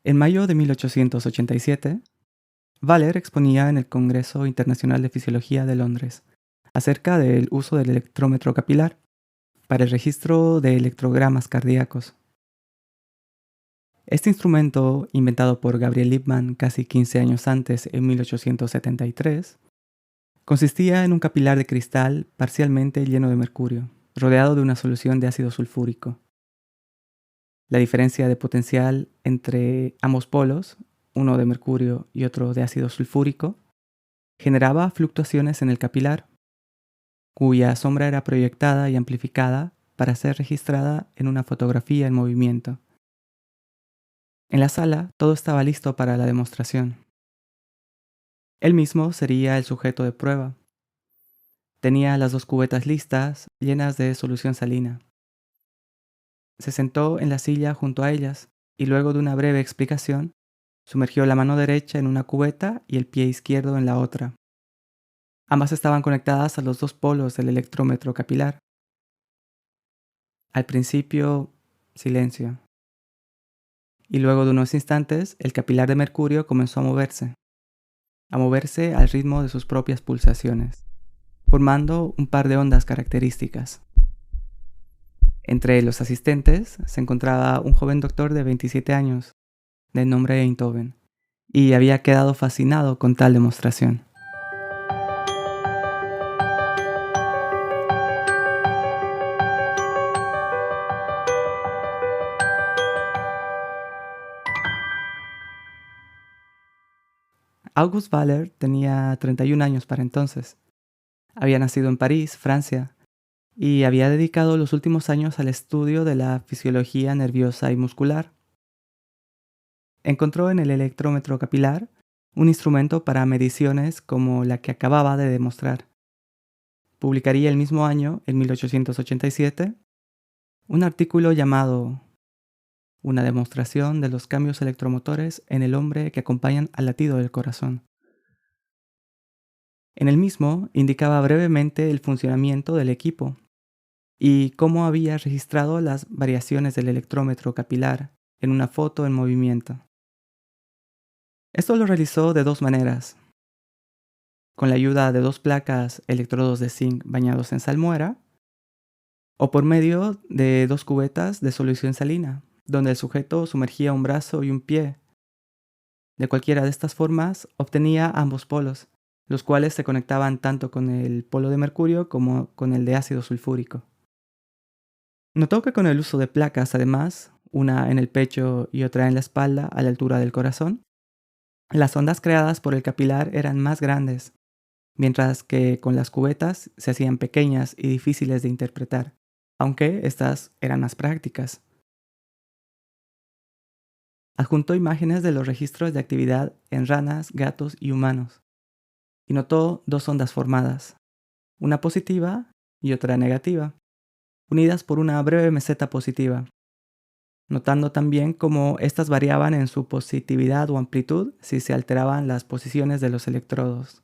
En mayo de 1887, Waller exponía en el Congreso Internacional de Fisiología de Londres acerca del uso del electrómetro capilar para el registro de electrogramas cardíacos. Este instrumento, inventado por Gabriel Lippmann casi 15 años antes, en 1873, consistía en un capilar de cristal parcialmente lleno de mercurio, rodeado de una solución de ácido sulfúrico. La diferencia de potencial entre ambos polos, uno de mercurio y otro de ácido sulfúrico, generaba fluctuaciones en el capilar, cuya sombra era proyectada y amplificada para ser registrada en una fotografía en movimiento. En la sala todo estaba listo para la demostración. Él mismo sería el sujeto de prueba. Tenía las 2 cubetas listas, llenas de solución salina. Se sentó en la silla junto a ellas y luego de una breve explicación, sumergió la mano derecha en una cubeta y el pie izquierdo en la otra. Ambas estaban conectadas a los 2 polos del electrómetro capilar. Al principio, silencio. Y luego de unos instantes, el capilar de mercurio comenzó a moverse al ritmo de sus propias pulsaciones, formando un par de ondas características. Entre los asistentes se encontraba un joven doctor de 27 años, de nombre Einthoven, y había quedado fascinado con tal demostración. August Waller tenía 31 años para entonces. Había nacido en París, Francia, y había dedicado los últimos años al estudio de la fisiología nerviosa y muscular. Encontró en el electrómetro capilar un instrumento para mediciones como la que acababa de demostrar. Publicaría el mismo año, en 1887, un artículo llamado Una demostración de los cambios electromotores en el hombre que acompañan al latido del corazón. En el mismo indicaba brevemente el funcionamiento del equipo y cómo había registrado las variaciones del electrómetro capilar en una foto en movimiento. Esto lo realizó de 2 maneras: con la ayuda de 2 placas electrodos de zinc bañados en salmuera, o por medio de 2 cubetas de solución salina, donde el sujeto sumergía un brazo y un pie. De cualquiera de estas formas obtenía ambos polos, los cuales se conectaban tanto con el polo de mercurio como con el de ácido sulfúrico. Notó que con el uso de placas, además, una en el pecho y otra en la espalda a la altura del corazón, las ondas creadas por el capilar eran más grandes, mientras que con las cubetas se hacían pequeñas y difíciles de interpretar, aunque estas eran más prácticas. Adjuntó imágenes de los registros de actividad en ranas, gatos y humanos, y notó 2 ondas formadas, una positiva y otra negativa, unidas por una breve meseta positiva, notando también cómo estas variaban en su positividad o amplitud si se alteraban las posiciones de los electrodos.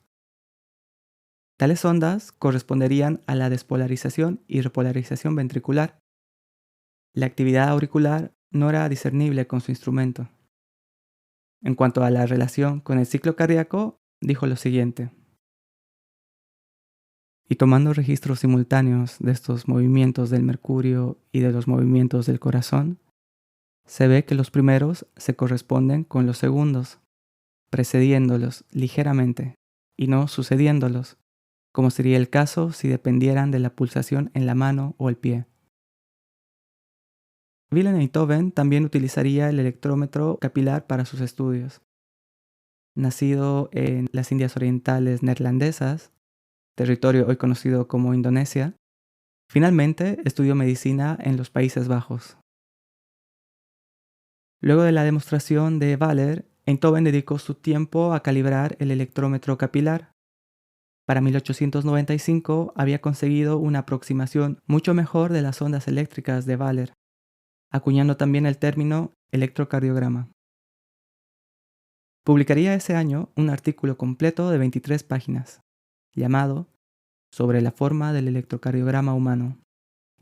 Tales ondas corresponderían a la despolarización y repolarización ventricular. La actividad auricular no era discernible con su instrumento. En cuanto a la relación con el ciclo cardíaco, dijo lo siguiente: y tomando registros simultáneos de estos movimientos del mercurio y de los movimientos del corazón, se ve que los primeros se corresponden con los segundos, precediéndolos ligeramente y no sucediéndolos, como sería el caso si dependieran de la pulsación en la mano o el pie. Willem Einthoven también utilizaría el electrómetro capilar para sus estudios. Nacido en las Indias Orientales Neerlandesas, territorio hoy conocido como Indonesia, finalmente estudió medicina en los Países Bajos. Luego de la demostración de Waller, Einthoven dedicó su tiempo a calibrar el electrómetro capilar. Para 1895 había conseguido una aproximación mucho mejor de las ondas eléctricas de Waller, acuñando también el término electrocardiograma. Publicaría ese año un artículo completo de 23 páginas, llamado Sobre la forma del electrocardiograma humano,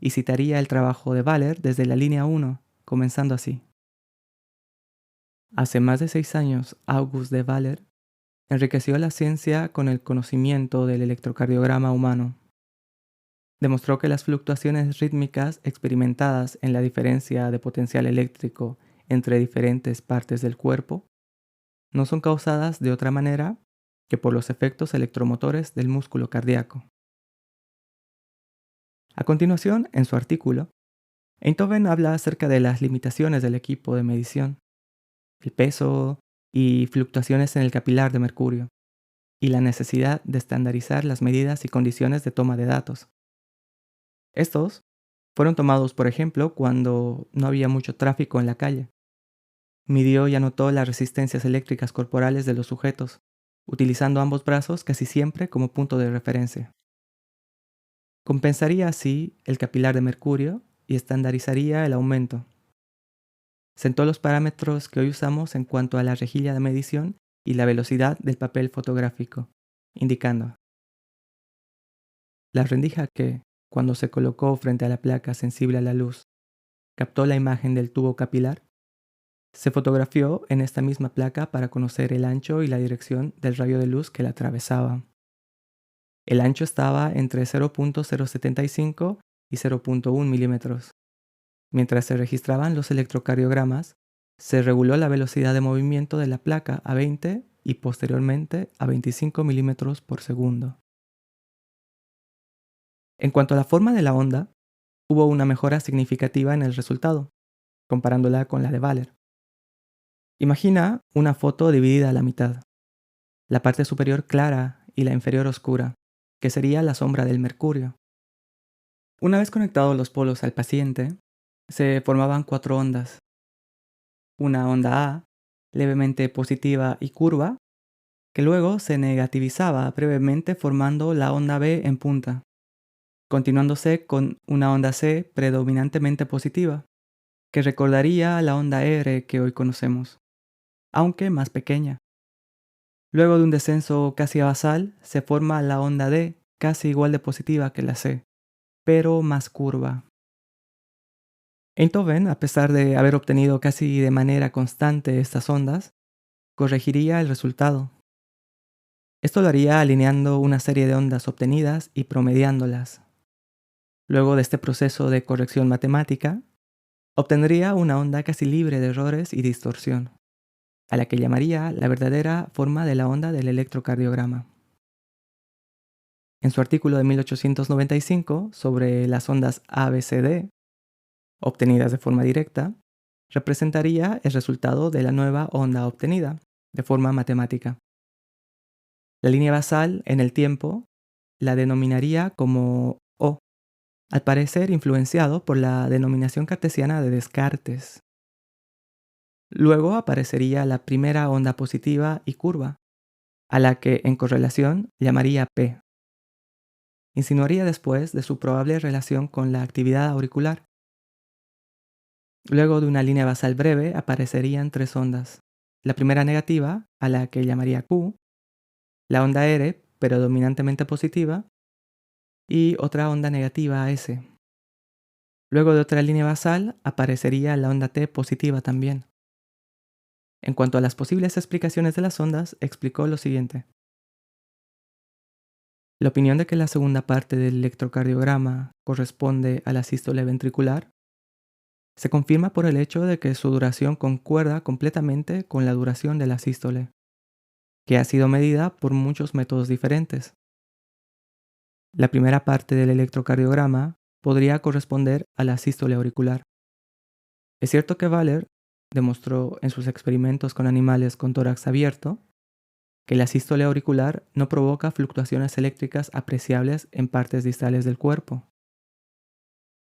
y citaría el trabajo de Waller desde la línea 1, comenzando así: Hace más de 6 años, August de Waller enriqueció la ciencia con el conocimiento del electrocardiograma humano. Demostró que las fluctuaciones rítmicas experimentadas en la diferencia de potencial eléctrico entre diferentes partes del cuerpo no son causadas de otra manera que por los efectos electromotores del músculo cardíaco. A continuación, en su artículo, Einthoven habla acerca de las limitaciones del equipo de medición, el peso y fluctuaciones en el capilar de mercurio, y la necesidad de estandarizar las medidas y condiciones de toma de datos. Estos fueron tomados, por ejemplo, cuando no había mucho tráfico en la calle. Midió y anotó las resistencias eléctricas corporales de los sujetos, utilizando ambos brazos casi siempre como punto de referencia. Compensaría así el capilar de mercurio y estandarizaría el aumento. Sentó los parámetros que hoy usamos en cuanto a la rejilla de medición y la velocidad del papel fotográfico, indicando: la rendija que, cuando se colocó frente a la placa sensible a la luz, captó la imagen del tubo capilar, se fotografió en esta misma placa para conocer el ancho y la dirección del rayo de luz que la atravesaba. El ancho estaba entre 0.075 y 0.1 milímetros. Mientras se registraban los electrocardiogramas, se reguló la velocidad de movimiento de la placa a 20 y posteriormente a 25 milímetros por segundo. En cuanto a la forma de la onda, hubo una mejora significativa en el resultado, comparándola con la de Waller. Imagina una foto dividida a la mitad, la parte superior clara y la inferior oscura, que sería la sombra del mercurio. Una vez conectados los polos al paciente, se formaban 4 ondas. Una onda A, levemente positiva y curva, que luego se negativizaba brevemente formando la onda B en punta, continuándose con una onda C predominantemente positiva, que recordaría a la onda R que hoy conocemos, aunque más pequeña. Luego de un descenso casi basal, se forma la onda D, casi igual de positiva que la C, pero más curva. Einthoven, a pesar de haber obtenido casi de manera constante estas ondas, corregiría el resultado. Esto lo haría alineando una serie de ondas obtenidas y promediándolas. Luego de este proceso de corrección matemática, obtendría una onda casi libre de errores y distorsión, a la que llamaría la verdadera forma de la onda del electrocardiograma. En su artículo de 1895 sobre las ondas ABCD, obtenidas de forma directa, representaría el resultado de la nueva onda obtenida, de forma matemática. La línea basal en el tiempo la denominaría como O, al parecer influenciado por la denominación cartesiana de Descartes. Luego aparecería la primera onda positiva y curva, a la que en correlación llamaría P. Insinuaría después de su probable relación con la actividad auricular. Luego de una línea basal breve aparecerían 3 ondas. La primera negativa, a la que llamaría Q, la onda R, predominantemente positiva, y otra onda negativa S. Luego de otra línea basal aparecería la onda T positiva también. En cuanto a las posibles explicaciones de las ondas, explicó lo siguiente: la opinión de que la segunda parte del electrocardiograma corresponde a la sístole ventricular se confirma por el hecho de que su duración concuerda completamente con la duración de la sístole, que ha sido medida por muchos métodos diferentes. La primera parte del electrocardiograma podría corresponder a la sístole auricular. Es cierto que Waller demostró en sus experimentos con animales con tórax abierto que la sístole auricular no provoca fluctuaciones eléctricas apreciables en partes distales del cuerpo.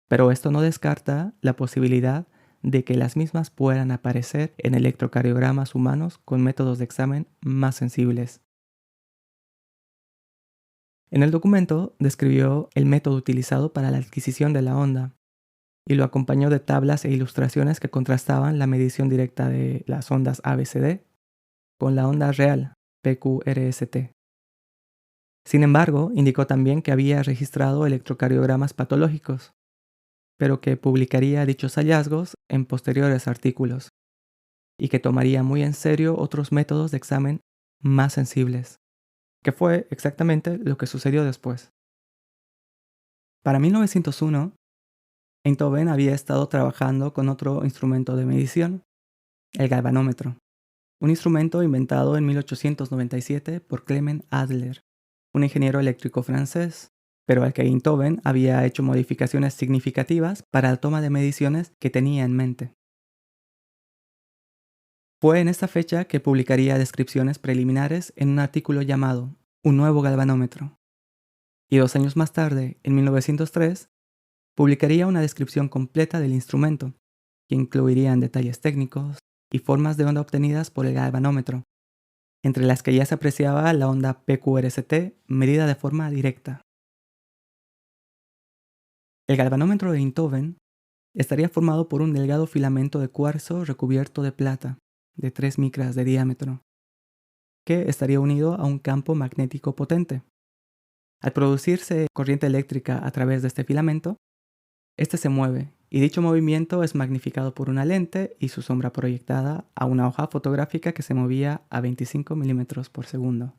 Pero esto no descarta la posibilidad de que las mismas puedan aparecer en electrocardiogramas humanos con métodos de examen más sensibles. En el documento describió el método utilizado para la adquisición de la onda y lo acompañó de tablas e ilustraciones que contrastaban la medición directa de las ondas ABCD con la onda real PQRST. Sin embargo, indicó también que había registrado electrocardiogramas patológicos, pero que publicaría dichos hallazgos en posteriores artículos. y que tomaría muy en serio otros métodos de examen más sensibles, que fue exactamente lo que sucedió después. Para 1901, Einthoven había estado trabajando con otro instrumento de medición, el galvanómetro, un instrumento inventado en 1897 por Clement Adler, un ingeniero eléctrico francés, pero al que Einthoven había hecho modificaciones significativas para la toma de mediciones que tenía en mente. Fue en esta fecha que publicaría descripciones preliminares en un artículo llamado Un nuevo galvanómetro, y 2 años más tarde, en 1903, publicaría una descripción completa del instrumento, que incluirían detalles técnicos y formas de onda obtenidas por el galvanómetro, entre las que ya se apreciaba la onda PQRST medida de forma directa. El galvanómetro de Einthoven estaría formado por un delgado filamento de cuarzo recubierto de plata, de 3 micras de diámetro, que estaría unido a un campo magnético potente. Al producirse corriente eléctrica a través de este filamento, este se mueve, y dicho movimiento es magnificado por una lente y su sombra proyectada a una hoja fotográfica que se movía a 25 milímetros por segundo.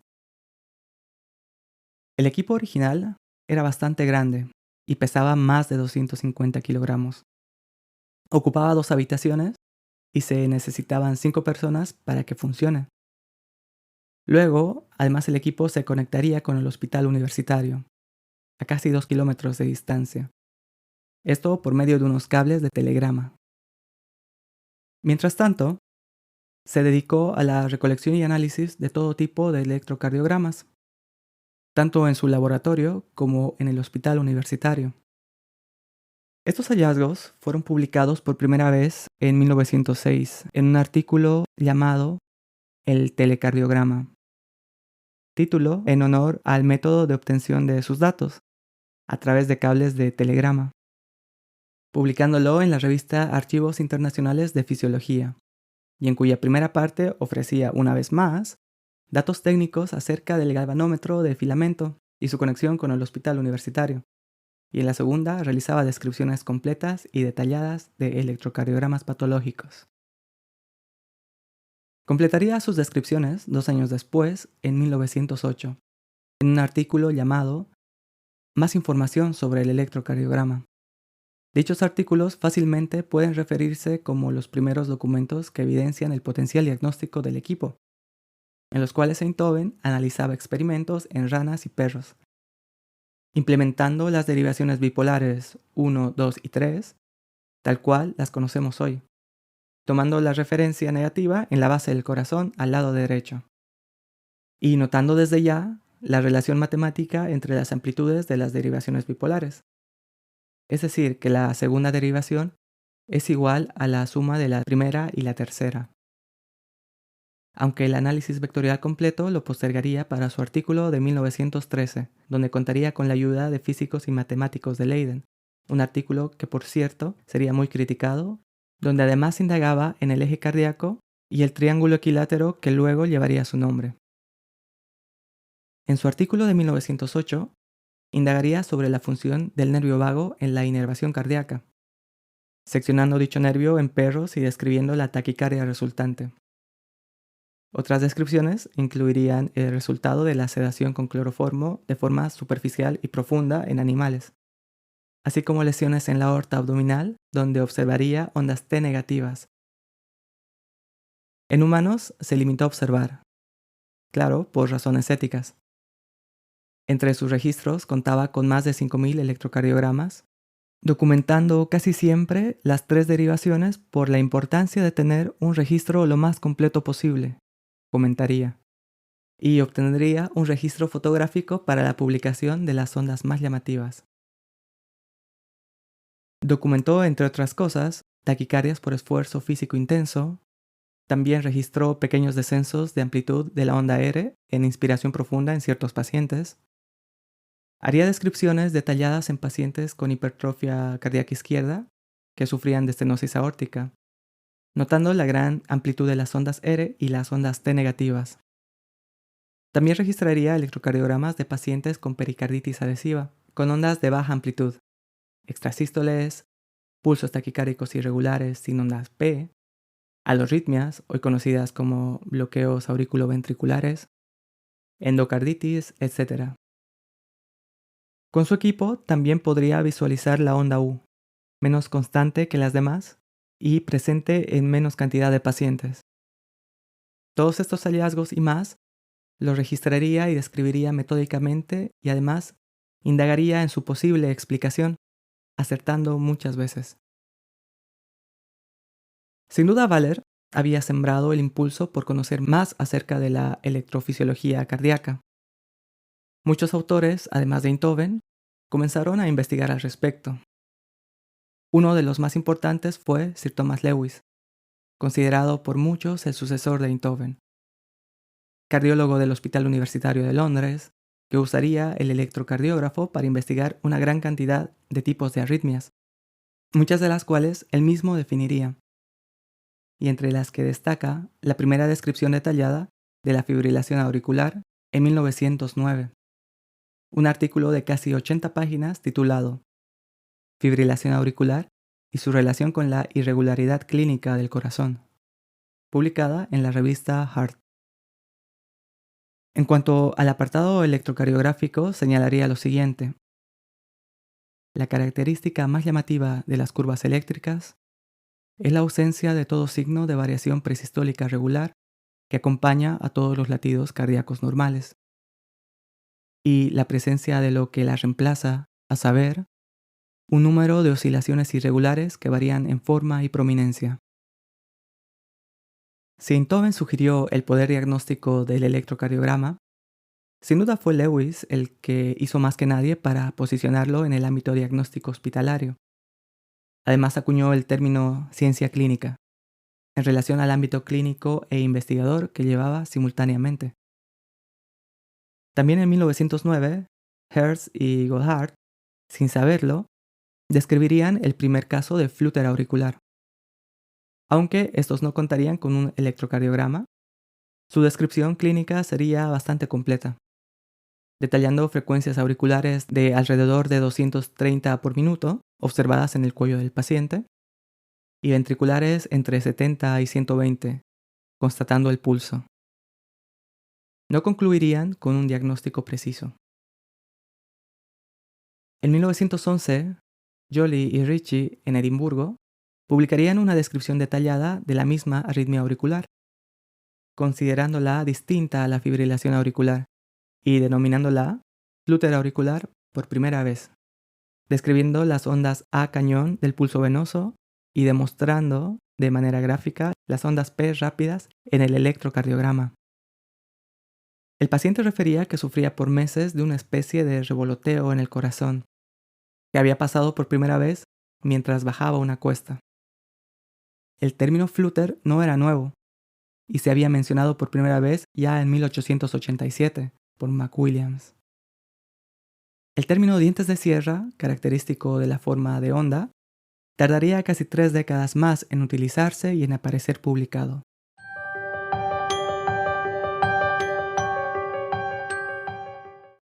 El equipo original era bastante grande y pesaba más de 250 kilogramos. Ocupaba 2 habitaciones y se necesitaban 5 personas para que funcione. Luego, además, el equipo se conectaría con el hospital universitario, a casi 2 kilómetros de distancia. Esto por medio de unos cables de telegrama. Mientras tanto, se dedicó a la recolección y análisis de todo tipo de electrocardiogramas, tanto en su laboratorio como en el hospital universitario. Estos hallazgos fueron publicados por primera vez en 1906 en un artículo llamado El telecardiograma, título en honor al método de obtención de sus datos a través de cables de telegrama, publicándolo en la revista Archivos Internacionales de Fisiología, y en cuya primera parte ofrecía una vez más datos técnicos acerca del galvanómetro de filamento y su conexión con el hospital universitario, y en la segunda realizaba descripciones completas y detalladas de electrocardiogramas patológicos. Completaría sus descripciones 2 años después, en 1908, en un artículo llamado Más información sobre el electrocardiograma. Dichos artículos fácilmente pueden referirse como los primeros documentos que evidencian el potencial diagnóstico del equipo, en los cuales Einthoven analizaba experimentos en ranas y perros, implementando las derivaciones bipolares 1, 2 y 3, tal cual las conocemos hoy, tomando la referencia negativa en la base del corazón al lado derecho, y notando desde ya la relación matemática entre las amplitudes de las derivaciones bipolares. Es decir, que la segunda derivación es igual a la suma de la primera y la tercera. Aunque el análisis vectorial completo lo postergaría para su artículo de 1913, donde contaría con la ayuda de físicos y matemáticos de Leiden, un artículo que, por cierto, sería muy criticado, donde además indagaba en el eje cardíaco y el triángulo equilátero que luego llevaría su nombre. En su artículo de 1908, indagaría sobre la función del nervio vago en la inervación cardíaca, seccionando dicho nervio en perros y describiendo la taquicardia resultante. Otras descripciones incluirían el resultado de la sedación con cloroformo de forma superficial y profunda en animales, así como lesiones en la aorta abdominal donde observaría ondas T negativas. En humanos se limitó a observar, claro, por razones éticas. Entre sus registros contaba con más de 5.000 electrocardiogramas, documentando casi siempre las 3 derivaciones por la importancia de tener un registro lo más completo posible, comentaría, y obtendría un registro fotográfico para la publicación de las ondas más llamativas. Documentó, entre otras cosas, taquicardias por esfuerzo físico intenso. También registró pequeños descensos de amplitud de la onda R en inspiración profunda en ciertos pacientes. Haría descripciones detalladas en pacientes con hipertrofia cardíaca izquierda que sufrían de estenosis aórtica, notando la gran amplitud de las ondas R y las ondas T negativas. También registraría electrocardiogramas de pacientes con pericarditis adhesiva, con ondas de baja amplitud, extrasístoles, pulsos taquicárdicos irregulares sin ondas P, alorritmias, hoy conocidas como bloqueos auriculoventriculares, endocarditis, etc. Con su equipo también podría visualizar la onda U, menos constante que las demás y presente en menos cantidad de pacientes. Todos estos hallazgos y más los registraría y describiría metódicamente y además indagaría en su posible explicación, acertando muchas veces. Sin duda, Valer había sembrado el impulso por conocer más acerca de la electrofisiología cardíaca. Muchos autores, además de Einthoven, comenzaron a investigar al respecto. Uno de los más importantes fue Sir Thomas Lewis, considerado por muchos el sucesor de Einthoven, cardiólogo del Hospital Universitario de Londres, que usaría el electrocardiógrafo para investigar una gran cantidad de tipos de arritmias, muchas de las cuales él mismo definiría, y entre las que destaca la primera descripción detallada de la fibrilación auricular en 1909, un artículo de casi 80 páginas titulado Fibrilación auricular y su relación con la irregularidad clínica del corazón, publicada en la revista Heart. En cuanto al apartado electrocardiográfico, señalaría lo siguiente. La característica más llamativa de las curvas eléctricas es la ausencia de todo signo de variación presistólica regular que acompaña a todos los latidos cardíacos normales, y la presencia de lo que la reemplaza, a saber, un número de oscilaciones irregulares que varían en forma y prominencia. Si Einthoven sugirió el poder diagnóstico del electrocardiograma, sin duda fue Lewis el que hizo más que nadie para posicionarlo en el ámbito diagnóstico hospitalario. Además acuñó el término ciencia clínica, en relación al ámbito clínico e investigador que llevaba simultáneamente. También en 1909, Hertz y Goddard, sin saberlo, describirían el primer caso de flúter auricular. Aunque estos no contarían con un electrocardiograma, su descripción clínica sería bastante completa, detallando frecuencias auriculares de alrededor de 230 por minuto observadas en el cuello del paciente y ventriculares entre 70 y 120, constatando el pulso. No concluirían con un diagnóstico preciso. En 1911, Joly y Ritchie en Edimburgo publicarían una descripción detallada de la misma arritmia auricular, considerándola distinta a la fibrilación auricular y denominándola flúter auricular por primera vez, describiendo las ondas A cañón del pulso venoso y demostrando de manera gráfica las ondas P rápidas en el electrocardiograma. El paciente refería que sufría por meses de una especie de revoloteo en el corazón, que había pasado por primera vez mientras bajaba una cuesta. El término flúter no era nuevo, y se había mencionado por primera vez ya en 1887 por McWilliams. El término dientes de sierra, característico de la forma de onda, tardaría casi 3 décadas más en utilizarse y en aparecer publicado.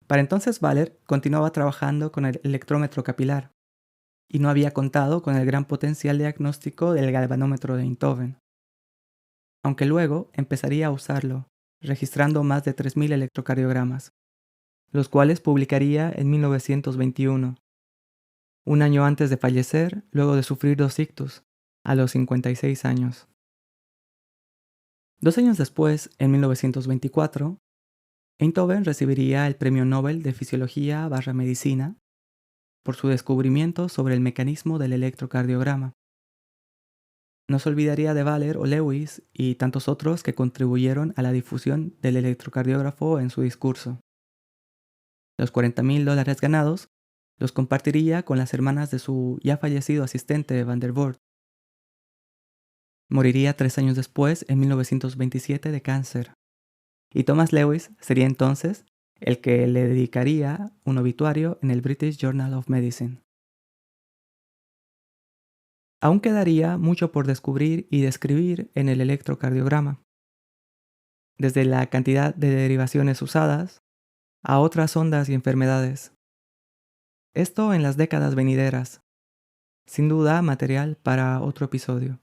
Para entonces Valer continuaba trabajando con el electrómetro capilar y no había contado con el gran potencial diagnóstico del galvanómetro de Einthoven, aunque luego empezaría a usarlo, registrando más de 3.000 electrocardiogramas, los cuales publicaría en 1921, un año antes de fallecer luego de sufrir 2 ictus, a los 56 años. 2 años después, en 1924, Einthoven recibiría el Premio Nobel de Fisiología/Medicina por su descubrimiento sobre el mecanismo del electrocardiograma. No se olvidaría de Valer o Lewis y tantos otros que contribuyeron a la difusión del electrocardiógrafo en su discurso. Los $40.000 ganados los compartiría con las hermanas de su ya fallecido asistente Van der Voort. Moriría 3 años después, en 1927, de cáncer. Y Thomas Lewis sería entonces el que le dedicaría un obituario en el British Journal of Medicine. Aún quedaría mucho por descubrir y describir en el electrocardiograma, desde la cantidad de derivaciones usadas a otras ondas y enfermedades. Esto en las décadas venideras, sin duda material para otro episodio.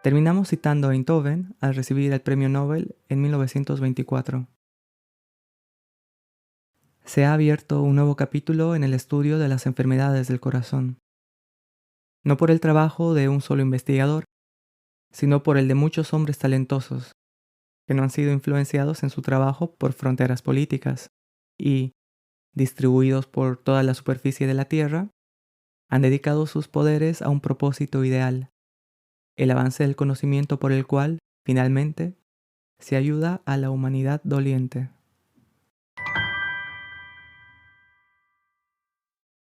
Terminamos citando a Einthoven al recibir el premio Nobel en 1924. Se ha abierto un nuevo capítulo en el estudio de las enfermedades del corazón. No por el trabajo de un solo investigador, sino por el de muchos hombres talentosos, que no han sido influenciados en su trabajo por fronteras políticas y, distribuidos por toda la superficie de la Tierra, han dedicado sus poderes a un propósito ideal, el avance del conocimiento por el cual, finalmente, se ayuda a la humanidad doliente.